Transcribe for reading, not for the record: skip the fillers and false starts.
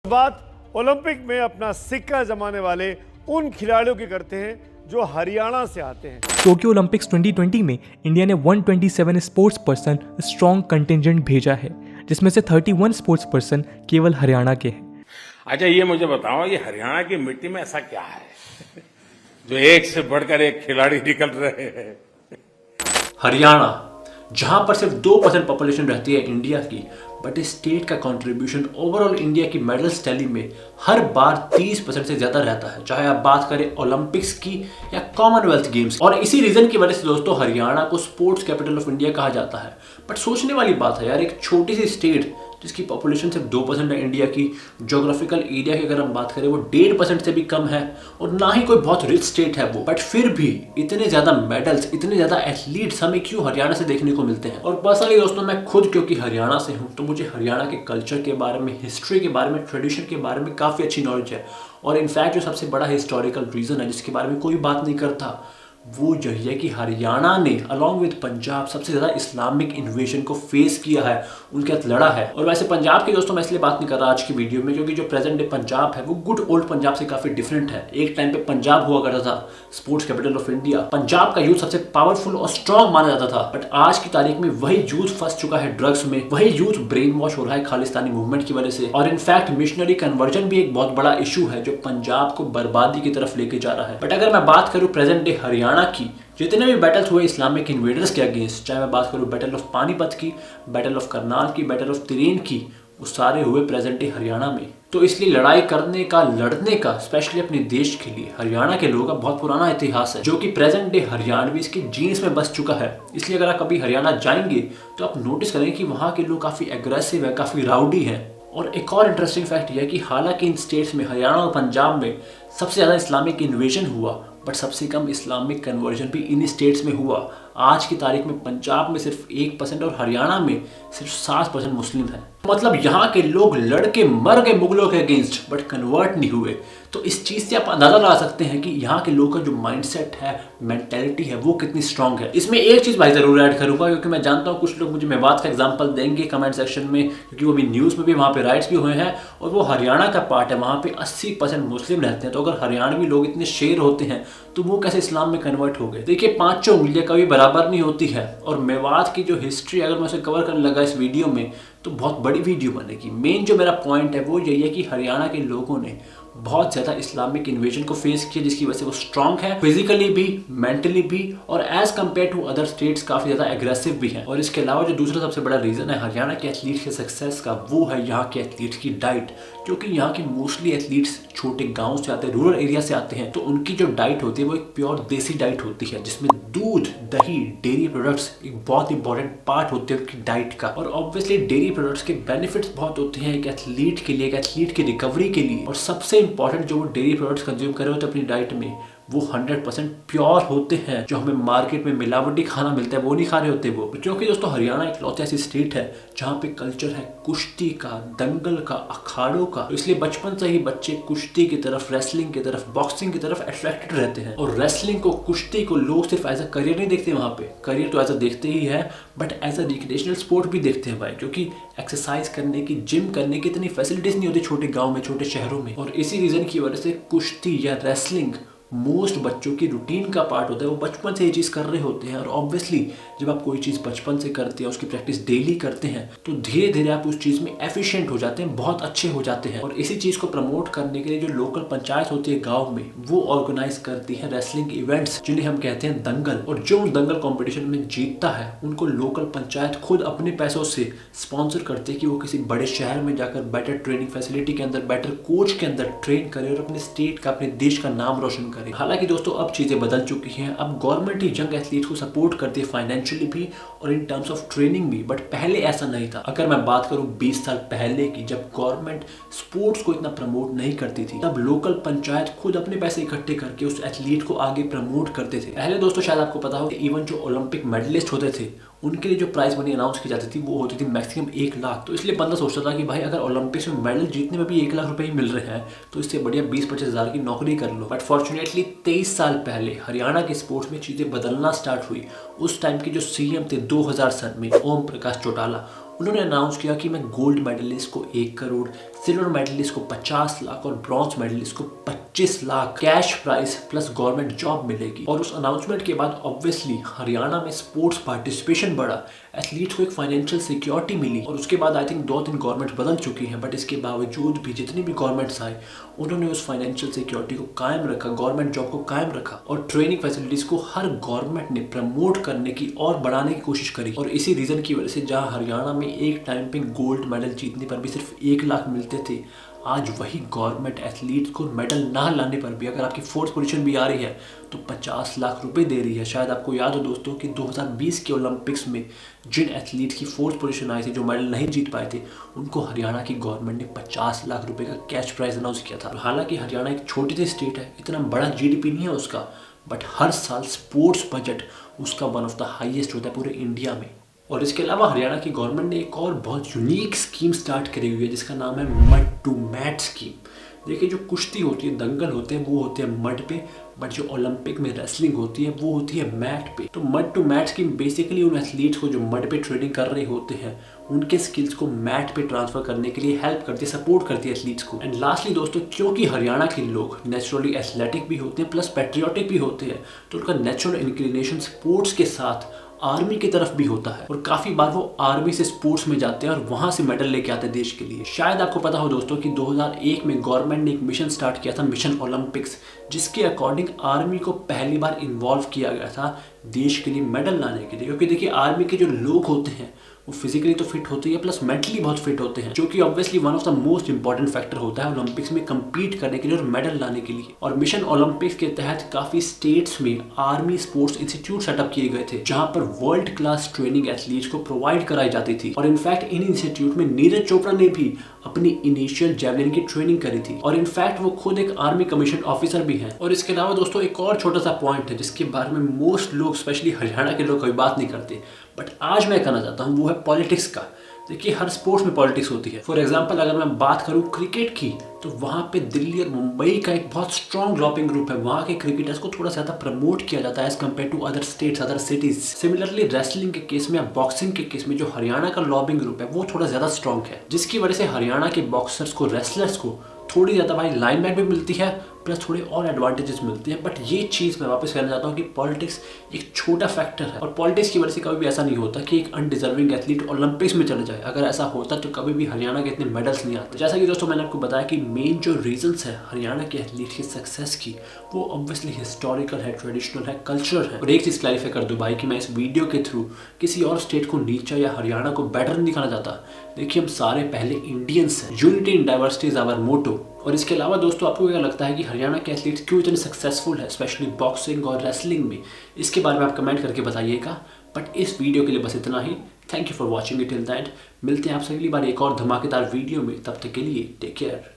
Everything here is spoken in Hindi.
बात ओलंपिक में अपना सिक्का जमाने वाले उन खिलाड़ियों की करते हैं जो हरियाणा से आते हैं। टोक्यो ओलंपिक्स 2020 में इंडिया ने 127 स्पोर्ट्स पर्सन स्ट्रॉन्ग कंटिजेंट भेजा है, जिसमें से 31 स्पोर्ट्स पर्सन केवल हरियाणा के हैं। अच्छा, ये मुझे बताओ, ये हरियाणा की मिट्टी में ऐसा क्या है जो एक से बढ़कर एक खिलाड़ी निकल रहे हैं? हरियाणा, जहां पर सिर्फ 2% पॉपुलेशन रहती है इंडिया की, बट इस स्टेट का कंट्रीब्यूशन ओवरऑल इंडिया की मेडल्स टैली में हर बार 30% से ज्यादा रहता है, चाहे आप बात करें ओलंपिक्स की या कॉमनवेल्थ गेम्स। और इसी रीजन की वजह से दोस्तों हरियाणा को स्पोर्ट्स कैपिटल ऑफ इंडिया कहा जाता है। बट सोचने वाली बात है यार, एक छोटी सी स्टेट जिसकी पॉपुलेशन सिर्फ 2% है इंडिया की, ज्योग्राफिकल एरिया की अगर हम बात करें वो 1.5% से भी कम है, और ना ही कोई बहुत रिच स्टेट है वो, बट फिर भी इतने ज्यादा मेडल्स, इतने ज्यादा एथलीट्स हमें क्यों हरियाणा से देखने को मिलते हैं। और पर्सनली दोस्तों मैं खुद क्योंकि हरियाणा से हूँ, तो मुझे हरियाणा के कल्चर के बारे में, हिस्ट्री के बारे में, ट्रेडिशन के बारे में काफी अच्छी नॉलेज है। और इनफैक्ट जो सबसे बड़ा हिस्टोरिकल रीजन है जिसके बारे में कोई बात नहीं करता, वो यही है कि हरियाणा ने अलॉन्ग विद पंजाब सबसे ज्यादा इस्लामिक इन्वेजन को फेस किया है, उनके साथ लड़ा है। और वैसे पंजाब की दोस्तों मैं इसलिए बात नहीं कर रहा आज की वीडियो में, क्योंकि जो प्रेजेंट डे पंजाब है वो गुड ओल्ड पंजाब से काफी डिफरेंट है। एक टाइम पे पंजाब हुआ करता था sports capital of India, Punjab का यूथ सबसे पावरफुल और स्ट्रॉन्ग माना जाता था। बट आज की तारीख में वही यूथ फंस चुका है ड्रग्स में, वही यूथ ब्रेन वॉश हो रहा है खालिस्तानी मूवमेंट की वजह से। और इनफैक्ट मिशनरी कन्वर्जन भी एक बहुत बड़ा इशू है जो पंजाब को बर्बादी की तरफ लेके जा रहा है। बट अगर मैं बात करूं प्रेजेंट डे हरियाणा की, जितने भी बैटल्स हुए इस्लामिक इन्वेडर्स के अगेंस्ट, चाहे मैं बात करूं बैटल ऑफ पानीपत की, बैटल ऑफ करनाल की, बैटल ऑफ तिरेन की, वो सारे हुए प्रेजेंट डे हरियाणा में। तो इसलिए लड़ाई करने का, लड़ने का, स्पेशली अपने देश के लिए हरियाणा के लोगों का बहुत पुराना इतिहास है, जो कि प्रेजेंट डे हरियाणवी इसके जीन्स में बस चुका है। इसलिए अगर आप कभी हरियाणा जाएंगे तो आप नोटिस करेंगे कि वहाँ के लोग काफी एग्रेसिव है, काफी राउडी है। और एक और इंटरेस्टिंग फैक्ट यह है कि हालांकि इन स्टेट्स में, हरियाणा और पंजाब में सबसे ज्यादा इस्लामिक इन्वेजन हुआ, बट सबसे कम इस्लामिक कन्वर्जन भी इन स्टेट्स में हुआ। आज की तारीख में पंजाब में सिर्फ 1% और हरियाणा में सिर्फ 7% मुस्लिम है। मतलब यहाँ के लोग लड़के मर गए मुगलों के अगेंस्ट, बट कन्वर्ट नहीं हुए। तो इस चीज से आप अंदाजा लगा सकते हैं कि यहाँ के लोगों का जो माइंडसेट है, मेंटेलिटी है, वो कितनी स्ट्रांग है। इसमें एक चीज भाई जरूर ऐड करूंगा, क्योंकि मैं जानता हूँ कुछ लोग मुझे मेवात का एग्जांपल देंगे कमेंट सेक्शन में, क्योंकि वो भी न्यूज में भी वहाँ पे राइट्स भी हुए हैं और वो हरियाणा का पार्ट है, वहाँ पे 80% मुस्लिम रहते हैं। तो अगर हरियाणवी लोग इतने शेर होते हैं तो वो कैसे इस्लाम में कन्वर्ट हो गए। देखिए, पांचों उंगलियां कभी बराबर नहीं होती है। और मेवात की जो हिस्ट्री अगर मैं उसे कवर करने लगा इस वीडियो में तो बहुत बड़ी वीडियो बनेगी। मेन जो मेरा पॉइंट है वो यही है कि हरियाणा के लोगों ने बहुत ज्यादा इस्लामिक इन्वेजन को फेस किया, जिसकी वजह से वो स्ट्रांग है, फिजिकली भी, मेंटली भी, और as compare to other states काफी ज्यादा एग्रेसिव भी है। और इसके अलावा जो दूसरा सबसे बड़ा रीजन है हरियाणा के एथलीट के सक्सेस का, वो है यहाँ के एथलीट्स की डाइट। क्योंकि यहाँ के मोस्टली एथलीट्स छोटे गाँव से आते हैं, रूरल एरिया से आते हैं, तो उनकी जो डाइट होती है वो एक प्योर देसी डाइट होती है, जिसमें दूध, दही, डेयरी प्रोडक्ट्स एक बहुत इंपॉर्टेंट पार्ट होते हैं उनकी डाइट का। और ऑब्वियसली डेयरी प्रोडक्ट्स के बेनिफिट्स बहुत होते हैं एक एथलीट के लिए, एक एथलीट की रिकवरी के लिए। और सबसे इंपॉर्टेंट, जो वो डेयरी प्रोडक्ट्स कंज्यूम कर रहे होते हैं अपनी डाइट में, वो 100% प्योर होते हैं। जो हमें मार्केट में मिलावटी खाना मिलता है वो नहीं खा रहे होते वो। क्योंकि दोस्तों हरियाणा एक लौती ऐसी स्टेट है जहाँ पे कल्चर है कुश्ती का, दंगल का, अखाड़ों का, तो इसलिए बचपन से ही बच्चे कुश्ती की तरफ, रेसलिंग की तरफ, बॉक्सिंग की तरफ अट्रैक्टेड रहते हैं। और रेसलिंग को, कुश्ती को लोग सिर्फ एज अ करियर नहीं देखते, वहाँ पे करियर तो एज अ देखते ही है, but as a recreational sport भी देखते हैं भाई। क्योंकि एक्सरसाइज करने की, जिम करने की इतनी फैसिलिटीज नहीं होती छोटे गाँव में, छोटे शहरों में। और इसी रीजन की वजह से कुश्ती या रेसलिंग मोस्ट बच्चों की रूटीन का पार्ट होता है, वो बचपन से ये चीज़ कर रहे होते हैं। और ऑब्वियसली जब आप कोई चीज़ बचपन से करते हैं, उसकी प्रैक्टिस डेली करते हैं, तो धीरे धीरे आप उस चीज़ में एफिशिएंट हो जाते हैं, बहुत अच्छे हो जाते हैं। और इसी चीज़ को प्रमोट करने के लिए जो लोकल पंचायत होती है गाँव में, वो ऑर्गेनाइज करती है रेसलिंग इवेंट्स, जिन्हें हम कहते हैं दंगल। और जो उन दंगल कॉम्पिटिशन में जीतता है उनको लोकल पंचायत खुद अपने पैसों से स्पॉन्सर करती है कि वो किसी बड़े शहर में जाकर बेटर ट्रेनिंग फैसिलिटी के अंदर, बेटर कोच के अंदर ट्रेन करे और अपने स्टेट का, अपने देश का नाम रोशन करे। हालांकि दोस्तों अब चीजें बदल चुकी हैं, अब गवर्नमेंट ही यंग एथलीट को सपोर्ट करती है फाइनेंशियली भी और इन टर्म्स ऑफ ट्रेनिंग भी। बट पहले ऐसा नहीं था। अगर मैं बात करूं 20 साल पहले की, जब गवर्नमेंट स्पोर्ट्स को इतना प्रमोट नहीं करती थी, तब लोकल पंचायत खुद अपने पैसे इकट्ठे करके उस एथलीट को आगे प्रमोट करते थे। पहले दोस्तों शायद आपको पता हो, इवन जो ओलंपिक मेडलिस्ट होते थे उनके लिए जो प्राइस मनी अनाउंस की जाती थी वो होती थी मैक्सिमम 1 लाख। तो इसलिए बंदा सोचता था कि भाई अगर ओलंपिक्स में मेडल जीतने में भी 1 लाख रुपए ही मिल रहे हैं तो इससे बढ़िया 20-25 हज़ार की नौकरी कर लो। बट फॉर्चुनेटली 23 साल पहले हरियाणा के स्पोर्ट्स में चीज़ें बदलना स्टार्ट हुई। उस टाइम के जो सीएम थे 2000 सन में, ओम प्रकाश चौटाला, उन्होंने अनाउंस किया कि मैं गोल्ड मेडलिस्ट को 1 करोड़, सिल्वर मेडलिस्ट को 50 लाख और ब्रॉन्ज मेडलिस्ट को 25 lakh cash prize plus government job मिलेगी। और उस अनाउंसमेंट के बाद ऑब्वियसली हरियाणा में स्पोर्ट्स पार्टिसिपेशन बढ़ा, एथलीट्स को एक फाइनेंशियल सिक्योरिटी मिली। और उसके बाद आई थिंक 2-3 गवर्नमेंट बदल चुकी हैं, बट इसके बावजूद भी जितनी भी गवर्नमेंट्स आए उन्होंने उस फाइनेंशियल सिक्योरिटी को कायम रखा, गवर्नमेंट जॉब को कायम रखा और ट्रेनिंग फैसिलिटीज को हर गवर्नमेंट ने प्रमोट करने की और बढ़ाने की कोशिश करी। और इसी रीजन की वजह से जहां हरियाणा में एक टाइम पे गोल्ड मेडल जीतने पर भी सिर्फ 1 लाख मिलते थे, आज वही गवर्नमेंट एथलीट को मेडल ना लाने पर भी अगर आपकी फोर्थ पोजीशन भी आ रही है तो 50 लाख रुपए दे रही है। शायद आपको याद हो दोस्तों कि 2020 के ओलंपिक्स में जिन एथलीट की फोर्थ पोजीशन आई थी, जो मेडल नहीं जीत पाए थे, उनको हरियाणा की गवर्नमेंट ने 50 लाख रुपए का कैश प्राइज अनाउंस किया था। हालांकि हरियाणा एक छोटी सी स्टेट है, इतना बड़ा जीडीपी नहीं है उसका, बट हर साल स्पोर्ट्स बजट उसका वन ऑफ द हाईएस्ट होता है पूरे इंडिया में। और इसके अलावा हरियाणा की गवर्नमेंट ने एक और बहुत यूनिक स्कीम स्टार्ट करी हुई है जिसका नाम है मड टू मैट स्कीम। देखिए, जो कुश्ती होती है, दंगल होते हैं, वो होते हैं मड पे, बट जो ओलंपिक में रेसलिंग होती है वो होती है मैट पे। तो mud to mat scheme basically उन एथलीट्स को जो मड पे ट्रेनिंग कर रहे होते हैं उनके स्किल्स को मैट पे ट्रांसफर करने के लिए हेल्प करती है, सपोर्ट करती है एथलीट्स को। एंड लास्टली दोस्तों, क्योंकि हरियाणा के लोग नेचुरली एथलेटिक भी होते हैं प्लस पैट्रियोटिक भी होते हैं, तो उनका नेचुरल इंक्लिनेशन स्पोर्ट्स के साथ आर्मी की तरफ भी होता है। और काफी बार वो आर्मी से स्पोर्ट्स में जाते हैं और वहां से मेडल लेके आते हैं देश के लिए। शायद आपको पता हो दोस्तों कि 2001 में गवर्नमेंट ने एक मिशन स्टार्ट किया था, मिशन ओलंपिक्स, जिसके अकॉर्डिंग आर्मी को पहली बार इन्वॉल्व किया गया था देश के लिए मेडल लाने के लिए। क्योंकि देखिए, आर्मी के जो लोग होते हैं वो फिजिकली तो फिट होते हैं प्लस मेंटली बहुत फिट होते हैं, जो कि obviously one of the most important factor होता है ओलंपिक्स में compete करने के लिए और मेडल लाने के लिए। और मिशन ओलंपिक्स के तहत काफी स्टेट्स में आर्मी स्पोर्ट्स इंस्टीट्यूट सेटअप किए गए थे जहां पर वर्ल्ड क्लास ट्रेनिंग एथलीट्स को प्रोवाइड कराई जाती थी। और इनफैक्ट इन इंस्टीट्यूट में नीरज चोपड़ा ने भी अपनी इनिशियल जेवलिन की ट्रेनिंग करी थी और इनफैक्ट वो खुद एक आर्मी कमीशन ऑफिसर भी हैं। और इसके अलावा दोस्तों एक और छोटा सा पॉइंट है जिसके बारे में मोस्ट लोग, स्पेशली हरियाणा के लोग, कभी बात नहीं करते, बट आज मैं कहना चाहता हूँ, वो है पॉलिटिक्स का। देखिए, हर स्पोर्ट्स में पॉलिटिक्स होती है। फॉर एग्जांपल अगर मैं बात करूं क्रिकेट की, तो वहां पे दिल्ली और मुंबई का एक बहुत स्ट्रॉन्ग लॉबिंग ग्रुप है, वहां के क्रिकेटर्स को थोड़ा ज्यादा प्रमोट किया जाता है as compare to other states, other cities. Similarly wrestling के केस में या बॉक्सिंग के केस में जो हरियाणा का लॉबिंग ग्रुप है वो थोड़ा ज्यादा स्ट्रॉन्ग है, जिसकी वजह से हरियाणा के बॉक्सर्स को, रेसलर्स को थोड़ी ज्यादा भाई लाइनबैक भी मिलती है प्लस थोड़े और एडवांटेजेस मिलते हैं। बट ये चीज़ मैं वापस कहना चाहता हूँ कि पॉलिटिक्स एक छोटा फैक्टर है और पॉलिटिक्स की वजह से कभी भी ऐसा नहीं होता कि एक अनडिजर्विंग एथलीट ओलंपिक्स में चले जाए। अगर ऐसा होता तो कभी भी हरियाणा के इतने मेडल्स नहीं आते। जैसा कि दोस्तों मैंने आपको बताया कि मेन जो रीजंस है हरियाणा के एथलीट की सक्सेस की, वो ऑब्वियसली हिस्टोरिकल है, ट्रेडिशनल है, कल्चर है। और एक चीज़ क्लैरिफाई कर दूं भाई कि मैं इस वीडियो के थ्रू किसी और स्टेट को नीचा या हरियाणा को बेटर नहीं दिखाना चाहता। देखिए, हम सारे पहले इंडियंस हैं, unity in diversity is our motto. और इसके अलावा दोस्तों आपको क्या लगता है कि हरियाणा के एथलीट्स क्यों इतने सक्सेसफुल है, स्पेशली बॉक्सिंग और रेसलिंग में? इसके बारे में आप कमेंट करके बताइएगा। बट इस वीडियो के लिए बस इतना ही। Thank you for watching it till the end. मिलते हैं आपसे अगली बार एक और धमाकेदार वीडियो में, तब तक के लिए टेक केयर।